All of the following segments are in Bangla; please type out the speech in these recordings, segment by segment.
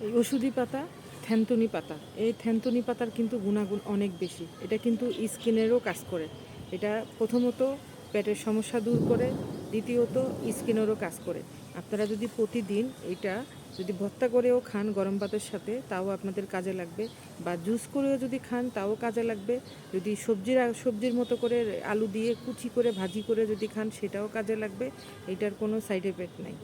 এই ওষুধি পাতা, থ্যানতুনি পাতা, এই থ্যানতুনি পাতার কিন্তু গুণাগুণ অনেক বেশি। এটা কিন্তু স্কিনেরও কাজ করে। এটা প্রথমত পেটের সমস্যা দূর করে, দ্বিতীয়ত স্কিনেরও কাজ করে। আপনারা যদি প্রতিদিন এটা যদি ভর্তা করেও খান গরম ভাতের সাথে, তাও আপনাদের কাজে লাগবে, বা জুস করেও যদি খান তাও কাজে লাগবে। যদি সবজির মতো করে আলু দিয়ে কুচি করে ভাজি করে যদি খান সেটাও কাজে লাগবে। এটার কোনো সাইড এফেক্ট নাই।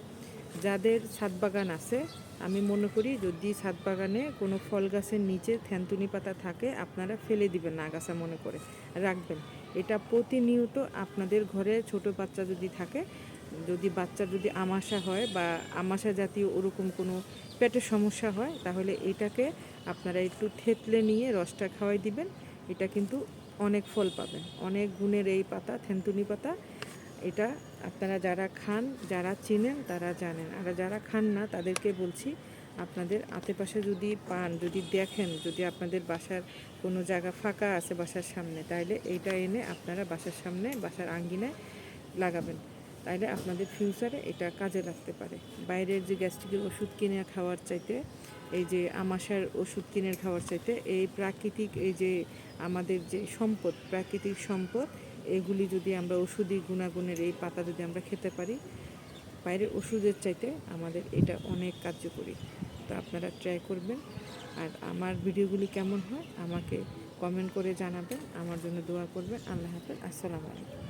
যাদের ছাদ বাগান আছে, আমি মনে করি যদি ছাদ বাগানে কোনো ফল গাছের নিচে থ্যানতুনি পাতা থাকে, আপনারা ফেলে দিবেন না, আগাছা মনে করে রাখবেন। এটা প্রতিনিয়ত আপনাদের ঘরে ছোট বাচ্চা যদি থাকে, যদি বাচ্চার যদি আমাশা হয় বা আমাশা জাতীয় ওরকম কোনো পেটের সমস্যা হয়, তাহলে এটাকে আপনারা একটু থেতলে নিয়ে রসটা খাওয়াই দিবেন। এটা কিন্তু অনেক ফল পাবেন। অনেক গুণের এই পাতা, থ্যানতুনি পাতা। এটা আপনারা যারা খান, যারা চেনেন তারা জানেন, আর যারা খান না তাদেরকে বলছি, আপনাদের আশেপাশে যদি পান, যদি দেখেন, যদি আপনাদের বাসার কোনো জায়গা ফাঁকা আছে বাসার সামনে, তাইলে এইটা এনে আপনারা বাসার সামনে, বাসার আঙ্গিনায় লাগাবেন। তাইলে আপনাদের ফিউচারে এটা কাজে লাগতে পারে। বাইরের যে গ্যাস্ট্রিকের ওষুধ কিনে খাওয়ার চাইতে, এই যে আমাশার ওষুধ কিনে খাওয়ার চাইতে, এই প্রাকৃতিক, এই যে আমাদের যে সম্পদ, প্রাকৃতিক সম্পদ, এগুলি যদি আমরা ওষুধি গুণাগুণের এই পাতা যদি আমরা খেতে পারি, বাইরের ওষুধের চাইতে আমাদের এটা অনেক কার্যকরী। তো আপনারা ট্রাই করবেন। আর আমার ভিডিওগুলি কেমন হয় আমাকে কমেন্ট করে জানাবেন, আমার জন্য দোয়া করবেন। আল্লাহ হাফেজ, আসসালামু আলাইকুম।